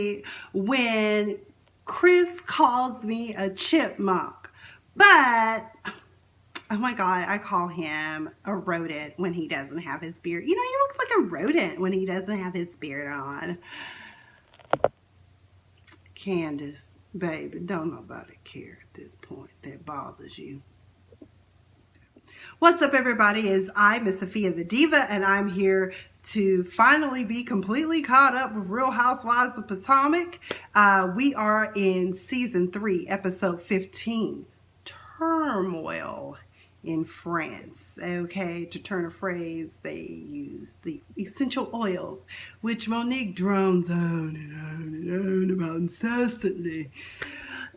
funny when Chris calls me a chipmunk, but oh my God, I call him a rodent when he doesn't have his beard. You know, he looks like a rodent when he doesn't have his beard on. Candiace, baby, don't nobody care at this point. That bothers you. What's up, everybody? It's I, Miss Sophia the Diva, and I'm here to finally be completely caught up with Real Housewives of Potomac. We are in season 3, episode 15, Turmoil in France. Okay, to turn a phrase, they use the essential oils, which Monique drones on and on and on about incessantly.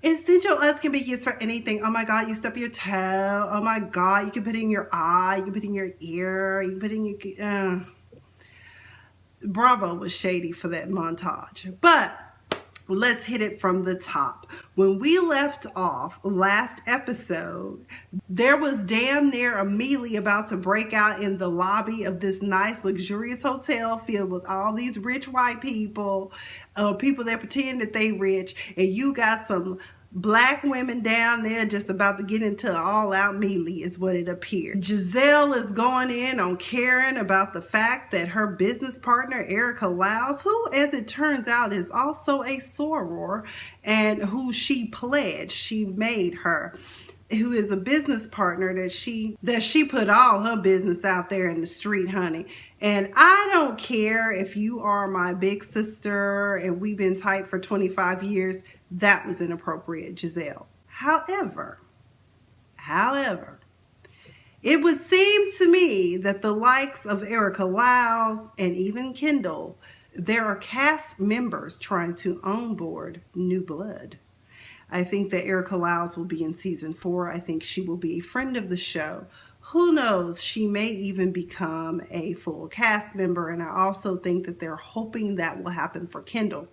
Essential oils can be used for anything. Oh my God, you stub your toe. Oh my God, you can put it in your eye. You can put it in your ear. You can put it in your... Bravo was shady for that montage. But let's hit it from the top. When we left off last episode, there was damn near Amelie about to break out in the lobby of this nice, luxurious hotel filled with all these rich white people, people that pretend that they rich, and you got some black women down there just about to get into all-out melee is what it appeared. Giselle is going in on Karen about the fact that her business partner, Erica Lyles, who, as it turns out, is also a soror, and who she pledged, she made her, who is a business partner that she put all her business out there in the street, honey. And I don't care if you are my big sister and we've been tight for 25 years. That was inappropriate, Giselle. However, it would seem to me that the likes of Erica Lyles and even Kendall, there are cast members trying to onboard new blood. I think that Erica Lyles will be in season 4. I think she will be a friend of the show. Who knows? She may even become a full cast member. And I also think that they're hoping that will happen for Kendall.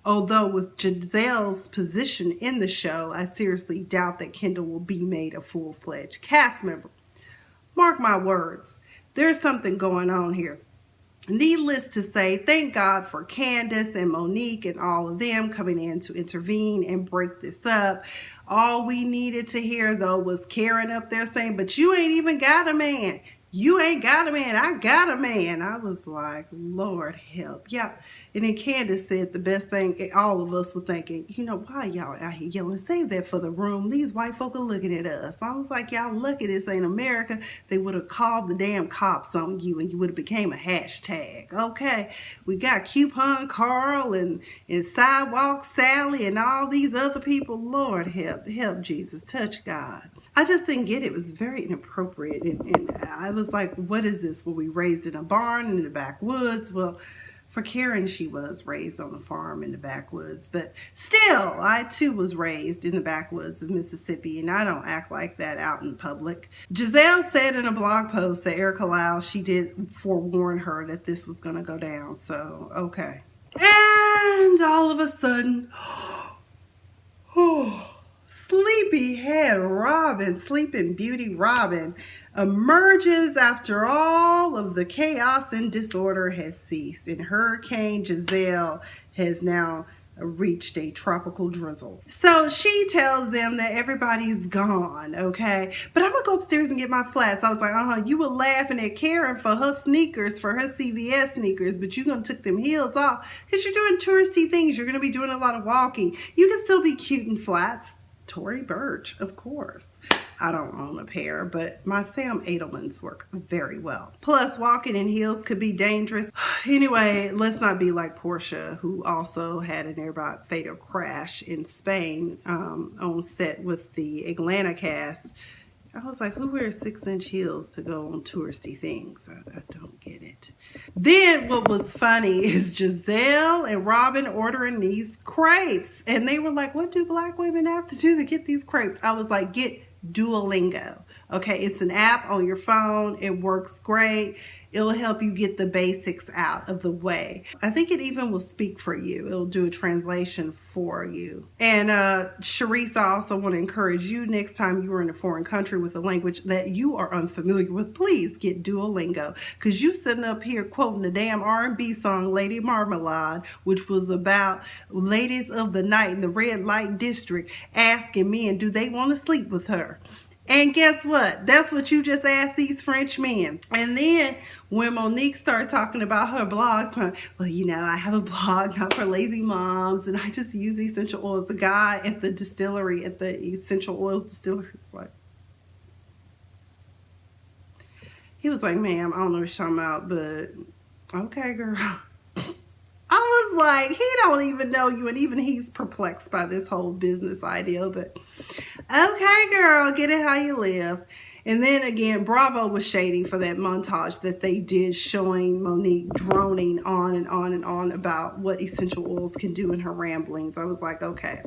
Although with Giselle's position in the show, I seriously doubt that Kendall will be made a full-fledged cast member. Mark my words, there's something going on here. Needless to say, thank God for Candiace and Monique and all of them coming in to intervene and break this up. All we needed to hear, though, was Karen up there saying, but you ain't even got a man. You ain't got a man. I got a man. I was like, Lord help. Yeah. And then Candiace said the best thing, all of us were thinking, you know, why y'all out here yelling? Save that for the room. These white folk are looking at us. I was like, y'all lucky this ain't America. They would have called the damn cops on you and you would have became a hashtag. Okay. We got Coupon Carl and Sidewalk Sally and all these other people. Lord help. Help Jesus. Touch God. I just didn't get it. It was very inappropriate. And I was like, what is this? Were we raised in a barn in the backwoods? Well, for Karen, she was raised on a farm in the backwoods. But still, I too was raised in the backwoods of Mississippi. And I don't act like that out in public. Giselle said in a blog post that Erica Lyles, she did forewarn her that this was going to go down. So, okay. And all of a sudden... Sleepyhead Robin, Sleeping Beauty Robin, emerges after all of the chaos and disorder has ceased, and Hurricane Giselle has now reached a tropical drizzle. So she tells them that everybody's gone, okay? But I'm gonna go upstairs and get my flats. I was like, you were laughing at Karen for her sneakers, for her CVS sneakers, but you're gonna take them heels off because you're doing touristy things. You're gonna be doing a lot of walking. You can still be cute in flats. Tory Burch, of course. I don't own a pair, but my Sam Edelman's work very well. Plus, walking in heels could be dangerous. Anyway, let's not be like Portia, who also had a nearby fatal crash in Spain on set with the Atlanta cast. I was like, who wears 6-inch heels to go on touristy things? I don't get it. Then what was funny is Giselle and Robin ordering these crepes. And they were like, what do black women have to do to get these crepes? I was like, get Duolingo. Okay, it's an app on your phone. It works great. It'll help you get the basics out of the way. I think it even will speak for you. It'll do a translation for you. And Charrisse, I also want to encourage you, next time you are in a foreign country with a language that you are unfamiliar with, please get Duolingo, because you sitting up here quoting the damn R&B song Lady Marmalade, which was about ladies of the night in the red light district asking men, do they want to sleep with her? And guess what? That's what you just asked these French men. And then when Monique started talking about her blogs, well, you know, I have a blog not for lazy moms, and I just use essential oils. The guy at the distillery, at the essential oils distillery, was like, he was like, ma'am, I don't know what you're talking about, but okay, girl. I was like, he don't even know you, and even he's perplexed by this whole business idea, but okay, girl, get it how you live. And then again, Bravo was shady for that montage that they did showing Monique droning on and on and on about what essential oils can do in her ramblings. I was like, okay.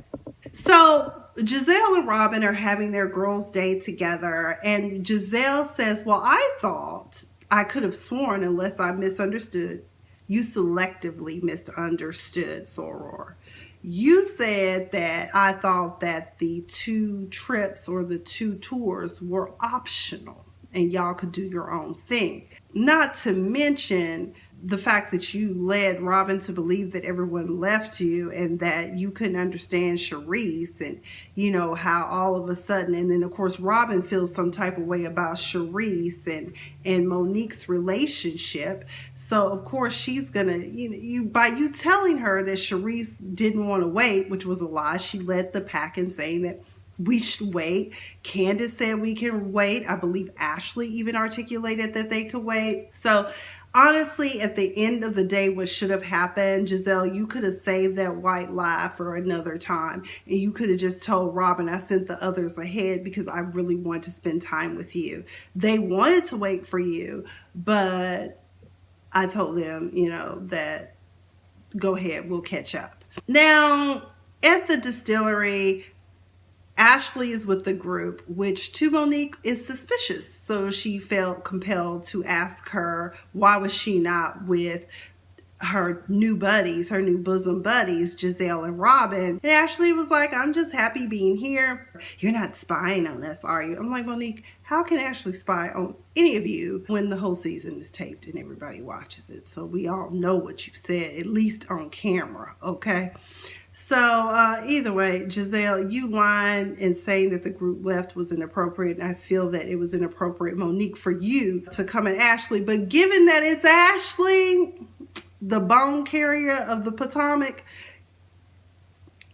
So Giselle and Robin are having their girls' day together, and Giselle says, well, I thought, I could have sworn, unless I misunderstood, you selectively misunderstood, Soror. You said that I thought that the 2 trips or the 2 tours were optional and y'all could do your own thing. Not to mention the fact that you led Robin to believe that everyone left you and that you couldn't understand Charrisse, and you know how all of a sudden, and then of course Robin feels some type of way about Charrisse and Monique's relationship. So of course she's gonna, you by you telling her that Charrisse didn't want to wait, which was a lie. She led the pack in saying that we should wait. Candiace said we can wait. I believe Ashley even articulated that they could wait. So honestly, at the end of the day, what should have happened, Giselle, you could have saved that white lie for another time. And you could have just told Robin, I sent the others ahead because I really want to spend time with you. They wanted to wait for you, but I told them, that go ahead, we'll catch up. Now, at the distillery, Ashley is with the group, which to Monique is suspicious. So she felt compelled to ask her, why was she not with her new buddies, her new bosom buddies, Giselle and Robin? And Ashley was like, I'm just happy being here. You're not spying on us, are you? I'm like, Monique, how can Ashley spy on any of you when the whole season is taped and everybody watches it? So we all know what you said, at least on camera, okay? So either way, Giselle, you lying and saying that the group left was inappropriate. And I feel that it was inappropriate, Monique, for you to come at Ashley. But given that it's Ashley, the bone carrier of the Potomac,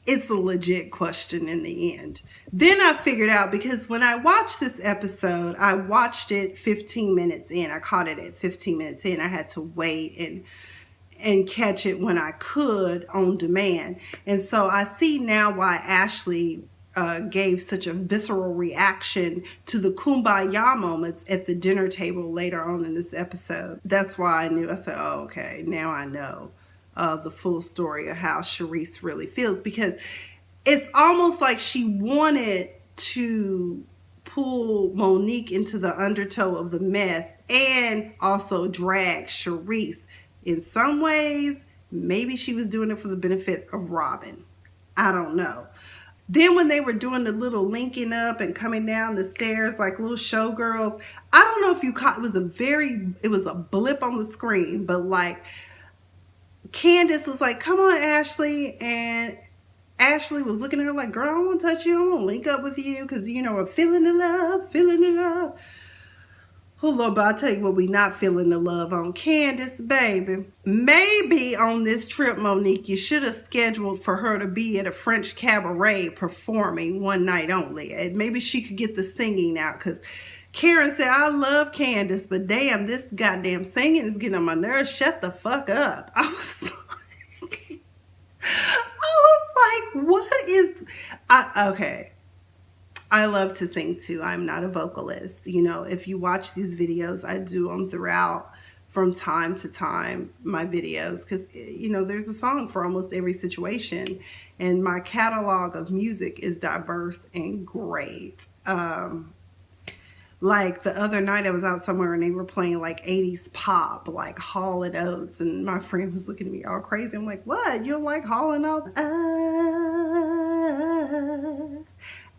it's a legit question in the end. Then I figured out, because when I watched this episode, I watched it 15 minutes in. I caught it at 15 minutes in. I had to wait and catch it when I could on demand. And so I see now why Ashley gave such a visceral reaction to the kumbaya moments at the dinner table later on in this episode. That's why I knew. I said, oh, okay, now I know the full story of how Charrisse really feels, because it's almost like she wanted to pull Monique into the undertow of the mess and also drag Charrisse. In some ways, maybe she was doing it for the benefit of Robin. I don't know. Then when they were doing the little linking up and coming down the stairs like little showgirls, I don't know if you caught, it was a blip on the screen, but like Candiace was like, come on, Ashley. And Ashley was looking at her like, girl, I don't want to touch you. I want to link up with you because, I'm feeling the love. Oh, Lord, but I'll tell you what, we not feeling the love on Candiace, baby. Maybe on this trip, Monique, you should have scheduled for her to be at a French cabaret performing one night only. And maybe she could get the singing out, because Karen said, I love Candiace, but damn, this goddamn singing is getting on my nerves. Shut the fuck up. I was like, what is... Okay. I love to sing too. I'm not a vocalist. If you watch these videos, I do them throughout from time to time, my videos, because, there's a song for almost every situation. And my catalog of music is diverse and great. Like the other night I was out somewhere and they were playing like 80s pop, like Hall and Oates, and my friend was looking at me all crazy. I'm like, what? You don't like Hall and Oates?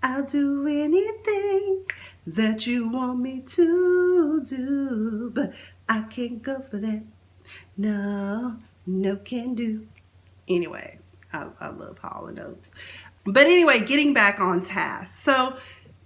I'll do anything that you want me to do, but I can't go for that. No, no can do. Anyway, I love Hall and Oates. But anyway, getting back on task. So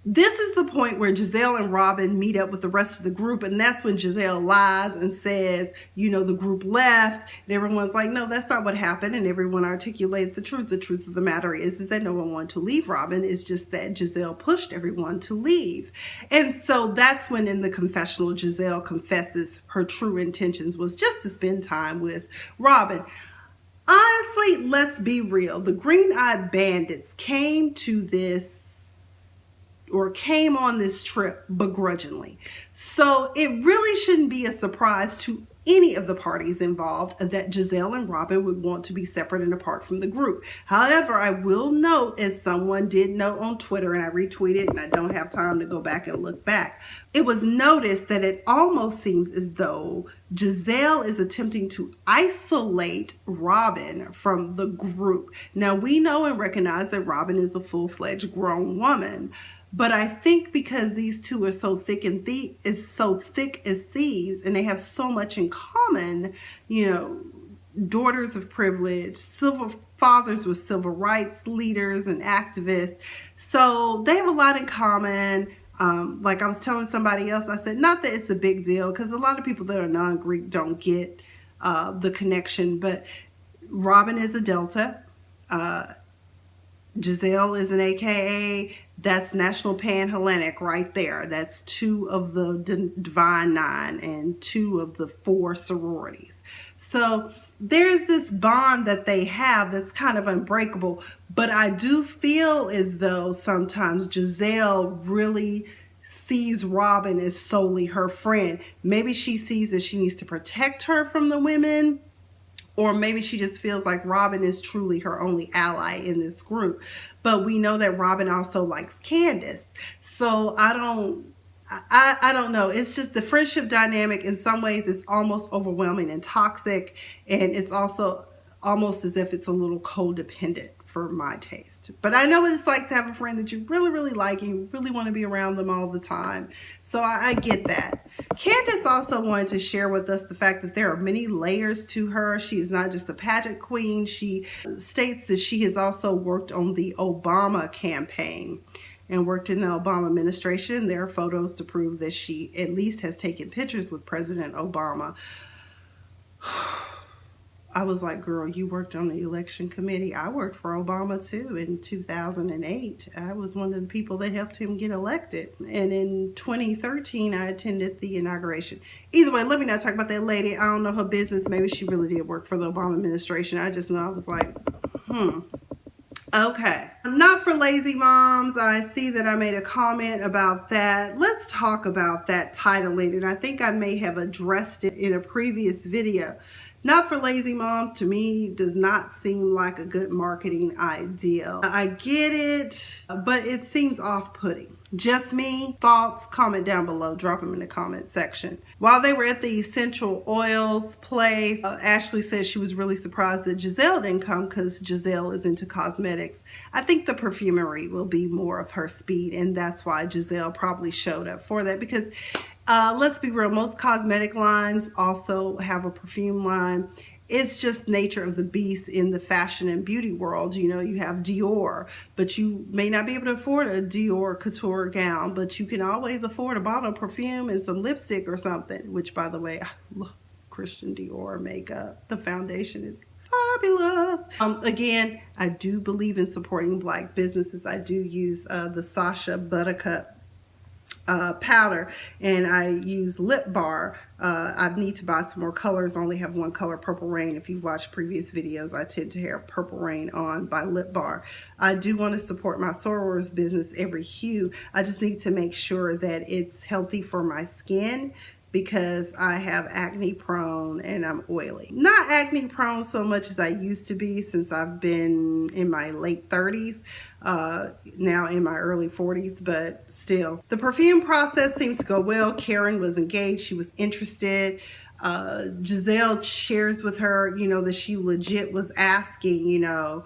this is the point where Giselle and Robin meet up with the rest of the group, and that's when Giselle lies and says, you know, the group left, and everyone's like, no, that's not what happened, and everyone articulated the truth. The truth of the matter is that no one wanted to leave Robin. It's just that Giselle pushed everyone to leave. And so that's when in the confessional, Giselle confesses her true intentions was just to spend time with Robin. Honestly, let's be real. The Green-Eyed Bandits came on this trip begrudgingly. So it really shouldn't be a surprise to any of the parties involved that Giselle and Robin would want to be separate and apart from the group. However, I will note, as someone did note on Twitter, and I retweeted, and I don't have time to go back and look back, it was noticed that it almost seems as though Giselle is attempting to isolate Robin from the group. Now, we know and recognize that Robin is a full-fledged grown woman, but I think because these two are so thick as thieves, and they have so much in common, you know, daughters of privilege, fathers with civil rights leaders and activists. So they have a lot in common. Like I was telling somebody else, I said, not that it's a big deal, because a lot of people that are non-Greek don't get the connection, but Robin is a Delta. Giselle is an AKA. That's National Pan-Hellenic right there. That's two of the Divine Nine and two of the four sororities. So there's this bond that they have that's kind of unbreakable. But I do feel as though sometimes Giselle really sees Robin as solely her friend. Maybe she sees that she needs to protect her from the women, or maybe she just feels like Robin is truly her only ally in this group. But we know that Robin also likes Candiace. So I don't know. It's just the friendship dynamic in some ways is almost overwhelming and toxic. And it's also almost as if it's a little codependent for my taste. But I know what it's like to have a friend that you really, really like and you really want to be around them all the time. So I get that. Candiace also wanted to share with us the fact that there are many layers to her. She is not just a pageant queen. She states that she has also worked on the Obama campaign and worked in the Obama administration. There are photos to prove that she at least has taken pictures with President Obama. I was like, girl, you worked on the election committee. I worked for Obama too in 2008. I was one of the people that helped him get elected. And in 2013, I attended the inauguration. Either way, let me not talk about that lady. I don't know her business. Maybe she really did work for the Obama administration. I just know I was like, Okay, not for lazy moms. I see that I made a comment about that. Let's talk about that title later. And I think I may have addressed it in a previous video. Not for lazy moms, to me, does not seem like a good marketing idea. I get it, but it seems off-putting. Just me? Thoughts? Comment down below. Drop them in the comment section. While they were at the essential oils place, Ashley said she was really surprised that Giselle didn't come because Giselle is into cosmetics. I think the perfumery will be more of her speed, and that's why Giselle probably showed up for that, because let's be real, most cosmetic lines also have a perfume line. It's just nature of the beast in the fashion and beauty world. You know, you have Dior, but you may not be able to afford a Dior couture gown, but you can always afford a bottle of perfume and some lipstick or something, which, by the way, I love Christian Dior makeup. The foundation is fabulous. Again, I do believe in supporting Black businesses. I do use the Sasha Buttercup powder, and I use Lip Bar. I need to buy some more colors. I only have one color, Purple Rain. If you've watched previous videos, I tend to have Purple Rain on by Lip Bar. I do want to support my soror's business, Every Hue. I just need to make sure that it's healthy for my skin because I have acne prone and I'm oily. Not acne prone so much as I used to be since I've been in my late 30s, now in my early 40s, but still. The perfume process seemed to go well. Karen was engaged, she was interested. Giselle shares with her, you know, that she legit was asking, you know,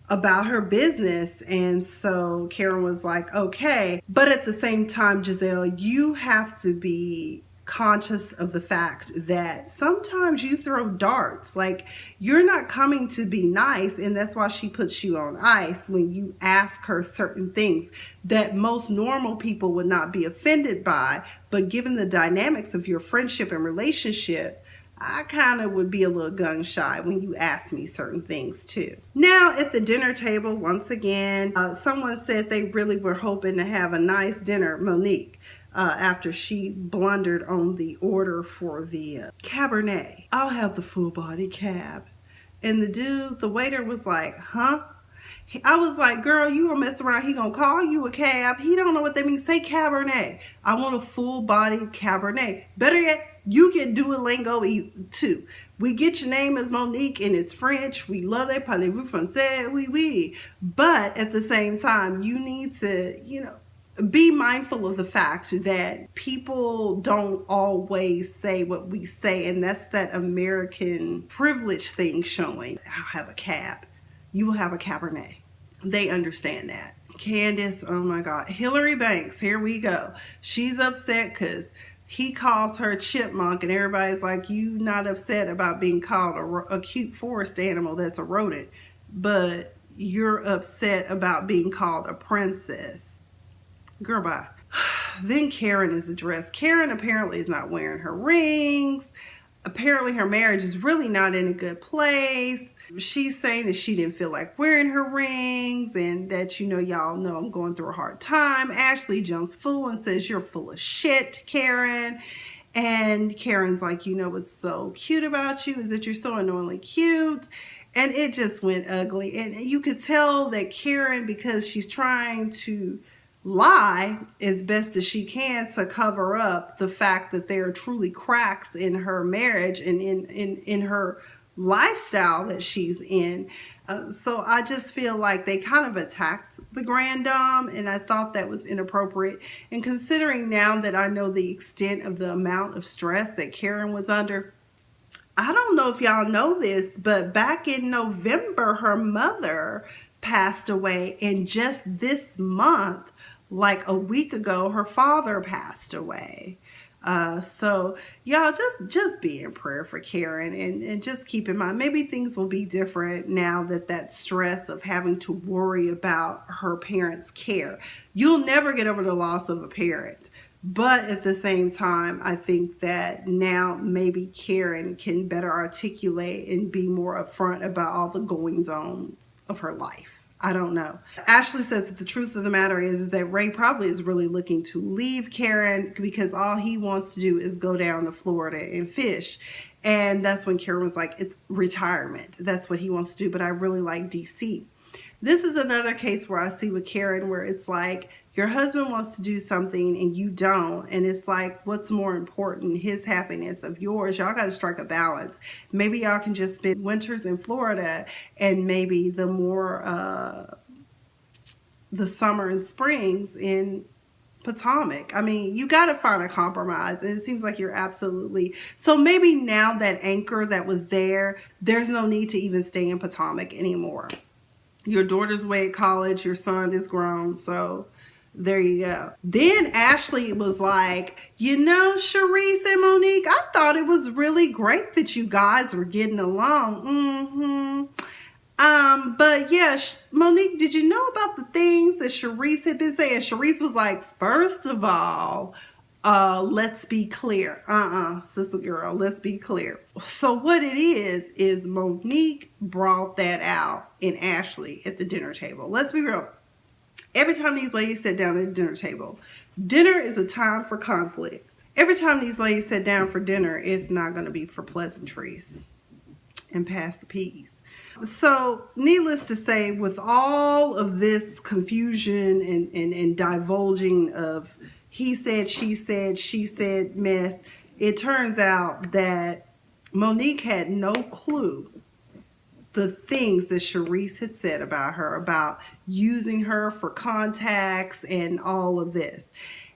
about her business. And so Karen was like, okay. But at the same time, Giselle, you have to be conscious of the fact that sometimes you throw darts. Like, you're not coming to be nice, and that's why she puts you on ice when you ask her certain things that most normal people would not be offended by. But given the dynamics of your friendship and relationship, I kind of would be a little gun shy when you ask me certain things too. Now at the dinner table, once again, someone said they really were hoping to have a nice dinner, Monique, after she blundered on the order for the Cabernet. I'll have the full body cab. And the waiter was like, huh? I was like, girl, you gonna mess around, he gonna call you a cab. He don't know what that means. Say Cabernet. I want a full body Cabernet. Better yet, you can Duolingo too. We get your name as Monique and it's French. We love that. Parlez-vous français? Oui, oui. But at the same time, you need to, you know, be mindful of the fact that people don't always say what we say. And that's that American privilege thing showing. I'll have a cab. You will have a Cabernet. They understand that. Candiace, oh my God. Hillary Banks, here we go. She's upset because he calls her chipmunk, and everybody's like, you not upset about being called a cute forest animal that's a rodent, but you're upset about being called a princess. Girl, bye. Then Karen is addressed. Karen apparently is not wearing her rings. Apparently her marriage is really not in a good place. She's saying that she didn't feel like wearing her rings and that, you know, y'all know I'm going through a hard time. Ashley jumps full and says, you're full of shit, Karen. And Karen's like, you know what's so cute about you is that you're so annoyingly cute. And it just went ugly. And you could tell that Karen, because she's trying to lie as best as she can to cover up the fact that there are truly cracks in her marriage and in her lifestyle that she's in. So I just feel like they kind of attacked the grand dame, and I thought that was inappropriate. And considering now that I know the extent of the amount of stress that Karen was under, I don't know if y'all know this, but back in November, her mother passed away, and just this month, like a week ago, her father passed away. So y'all just be in prayer for Karen, and just keep in mind, maybe things will be different now that stress of having to worry about her parents' care. You'll never get over the loss of a parent. But at the same time, I think that now maybe Karen can better articulate and be more upfront about all the goings-ons of her life. I don't know. Ashley says that the truth of the matter is that Ray probably is really looking to leave Karen because all he wants to do is go down to Florida and fish. And that's when Karen was like, it's retirement. That's what he wants to do. But I really like DC. This is another case where I see with Karen where it's like your husband wants to do something and you don't. And it's like, what's more important, his happiness of yours? Y'all got to strike a balance. Maybe y'all can just spend winters in Florida and maybe the summer and springs in Potomac. I mean, you got to find a compromise, and it seems like you're absolutely. So maybe now that anchor that was there, there's no need to even stay in Potomac anymore. Your daughter's away at college, your son is grown, so there you go. Then Ashley was like, you know, Charrisse and Monique, I thought it was really great that you guys were getting along. But yeah, Monique, did you know about the things that Charrisse had been saying? Charrisse was like, first of all, let's be clear. Sister girl, let's be clear. So what it is Monique brought that out in Ashley at the dinner table. Let's be real. Every time these ladies sit down at the dinner table, dinner is a time for conflict. Every time these ladies sit down for dinner, it's not going to be for pleasantries and pass the peas. So needless to say, with all of this confusion and divulging of he said, she said mess, it turns out that Monique had no clue the things that Charrisse had said about her, about using her for contacts and all of this.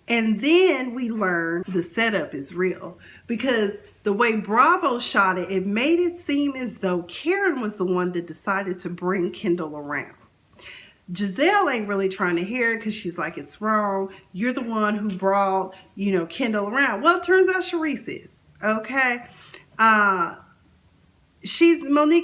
And then we learned the setup is real, because the way Bravo shot it, it made it seem as though Karen was the one that decided to bring Kendall around. Giselle ain't really trying to hear it because she's like, it's wrong. You're the one who brought, Kendall around. Well, it turns out Charrisse is, okay? Monique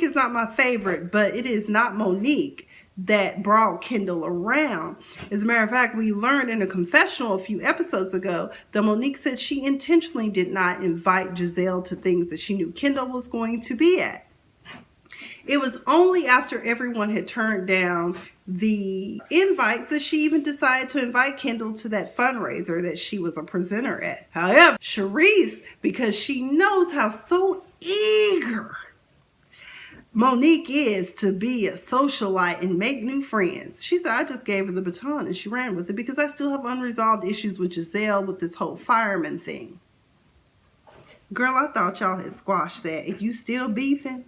is not my favorite, but it is not Monique that brought Kendall around. As a matter of fact, we learned in a confessional a few episodes ago that Monique said she intentionally did not invite Giselle to things that she knew Kendall was going to be at. It was only after everyone had turned down the invites that she even decided to invite Kendall to that fundraiser that she was a presenter at. However, Charrisse, because she knows how so eager Monique is to be a socialite and make new friends, she said, I just gave her the baton and she ran with it because I still have unresolved issues with Giselle with this whole fireman thing. Girl, I thought y'all had squashed that. If you still beefing,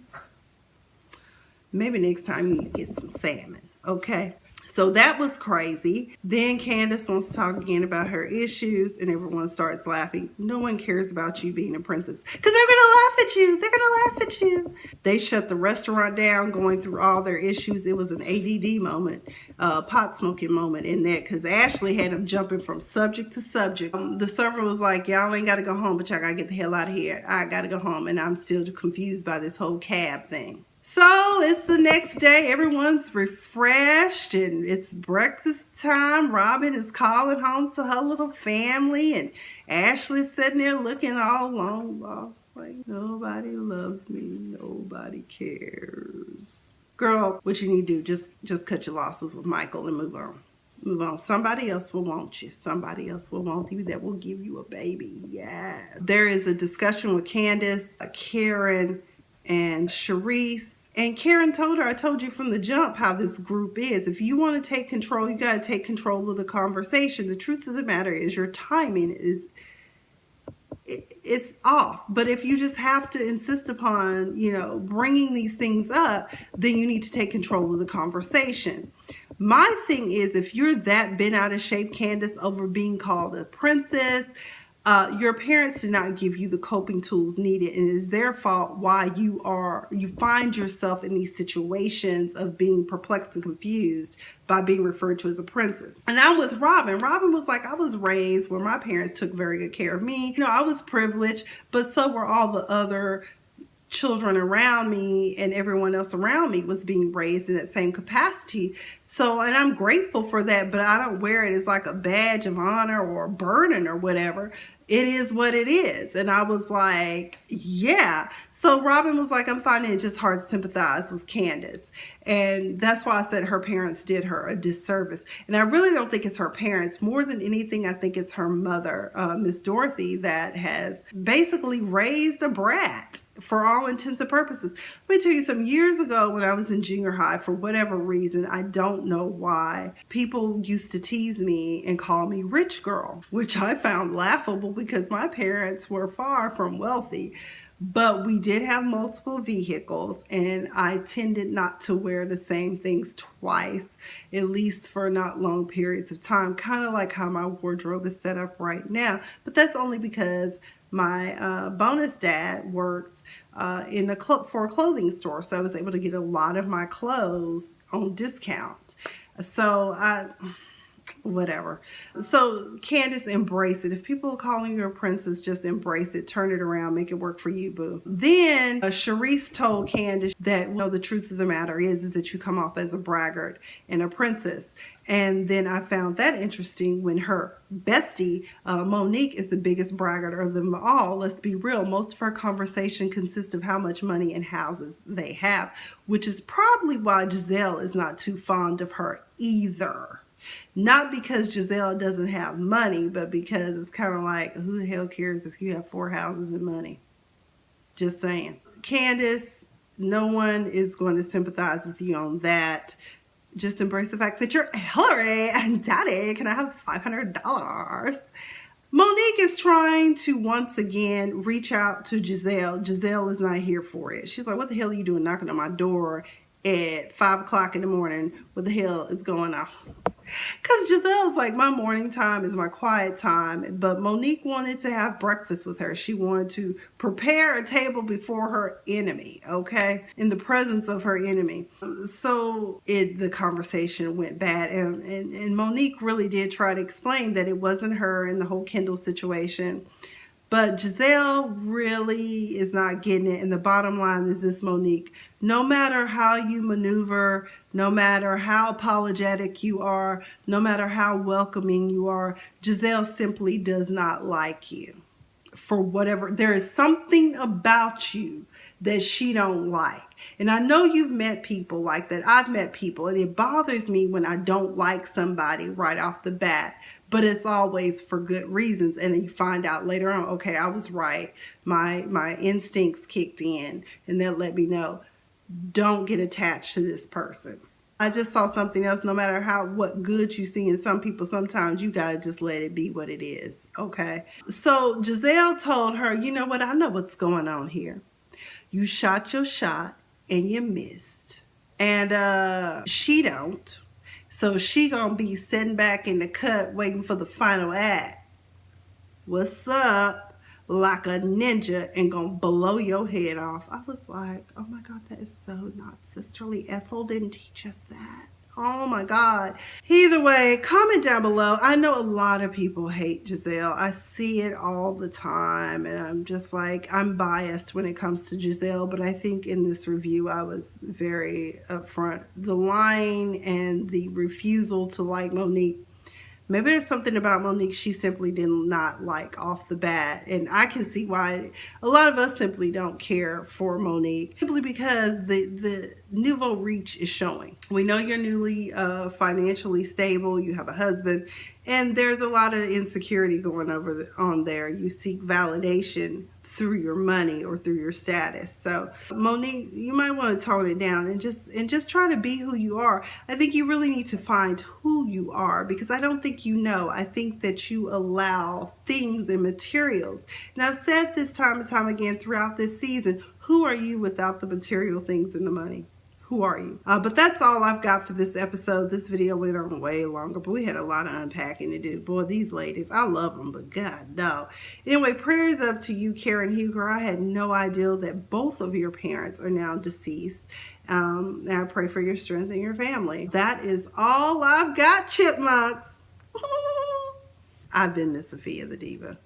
maybe next time you get some salmon, okay? So that was crazy. Then Candiace wants to talk again about her issues and everyone starts laughing. No one cares about you being a princess because they're going to laugh at you. They're going to laugh at you. They shut the restaurant down going through all their issues. It was an ADD moment, pot smoking moment in that because Ashley had them jumping from subject to subject. The server was like, y'all ain't got to go home, but y'all got to get the hell out of here. I got to go home and I'm still confused by this whole cab thing. So it's the next day, everyone's refreshed and it's breakfast time. Robin is calling home to her little family and Ashley's sitting there looking all long lost like nobody loves me, nobody cares. Girl, what you need to do, just cut your losses with Michael and move on. Move on. Somebody else will want you. Somebody else will want you that will give you a baby. Yeah. There is a discussion with Candiace, Karen, and Charrisse. And Karen told her, I told you from the jump how this group is. If you want to take control, you got to take control of the conversation. The truth of the matter is your timing it's off. But if you just have to insist upon, bringing these things up, then you need to take control of the conversation. My thing is, if you're that bent out of shape, Candiace, over being called a princess, your parents did not give you the coping tools needed, and it is their fault why you find yourself in these situations of being perplexed and confused by being referred to as a princess. And I'm with Robin. Robin was like, I was raised where my parents took very good care of me. I was privileged, but so were all the other children around me, and everyone else around me was being raised in that same capacity. So, and I'm grateful for that, but I don't wear it as like a badge of honor or a burden or whatever. It is what it is. And I was like, yeah. So Robin was like, I'm finding it just hard to sympathize with Candiace. And that's why I said her parents did her a disservice. And I really don't think it's her parents. More than anything, I think it's her mother, Miss Dorothy, that has basically raised a brat for all intents and purposes. Let me tell you, some years ago when I was in junior high, for whatever reason, I don't know why, people used to tease me and call me rich girl, which I found laughable because my parents were far from wealthy. But we did have multiple vehicles, and I tended not to wear the same things twice, at least for not long periods of time, kind of like how my wardrobe is set up right now. But that's only because my bonus dad worked for a clothing store, so I was able to get a lot of my clothes on discount. So whatever. So Candiace, embrace it. If people are calling you a princess, just embrace it, turn it around, make it work for you, boo. Then Charrisse told Candiace that the truth of the matter is that you come off as a braggart and a princess. And then I found that interesting when her bestie, Monique, is the biggest braggart of them all. Let's be real. Most of her conversation consists of how much money and houses they have, which is probably why Giselle is not too fond of her either. Not because Giselle doesn't have money, but because it's kind of like, who the hell cares if you have 4 houses and money? Just saying. Candiace, no one is going to sympathize with you on that. Just embrace the fact that you're Hillary and Daddy, can I have $500? Monique is trying to once again reach out to Giselle. Giselle is not here for it. She's like, what the hell are you doing knocking on my door at 5 o'clock in the morning? What the hell is going on? Because Giselle's like, my morning time is my quiet time. But Monique wanted to have breakfast with her. She wanted to prepare a table before her enemy, okay? In the presence of her enemy. So the conversation went bad. And Monique really did try to explain that it wasn't her and the whole Kendall situation. But Giselle really is not getting it. And the bottom line is this, Monique. No matter how you maneuver, no matter how apologetic you are, no matter how welcoming you are, Giselle simply does not like you. For whatever, there is something about you that she don't like. And I know you've met people like that. I've met people, and it bothers me when I don't like somebody right off the bat. But it's always for good reasons. And then you find out later on, okay, I was right. My instincts kicked in, and that let me know, don't get attached to this person. I just saw something else. No matter what good you see in some people, sometimes you gotta just let it be what it is, okay? So Giselle told her, you know what? I know what's going on here. You shot your shot and you missed. And she don't. So she gonna be sitting back in the cut waiting for the final act. What's up? Like a ninja, and gonna blow your head off. I was like, oh my God, that is so not sisterly. Ethel didn't teach us that. Oh my God. Either way, comment down below. I know a lot of people hate Giselle. I see it all the time, and I'm just like, I'm biased when it comes to Giselle, but I think in this review I was very upfront. The lying and the refusal to like Monique. Maybe there's something about Monique she simply did not like off the bat. And I can see why a lot of us simply don't care for Monique. Simply because the nouveau riche is showing. We know you're newly financially stable. You have a husband. And there's a lot of insecurity going on there. You seek validation through your money or through your status. So Monique, you might want to tone it down and just try to be who you are. I think you really need to find who you are, because I don't think you know. I think that you allow things and materials. And I've said this time and time again throughout this season, who are you without the material things and the money? Who are you? But that's all I've got for this episode. This video went on way longer, but we had a lot of unpacking to do. Boy, these ladies, I love them, but God, no. Anyway, prayers up to you, Karen Huger. I had no idea that both of your parents are now deceased. And I pray for your strength and your family. That is all I've got, chipmunks. I've been Miss Sophia the Diva.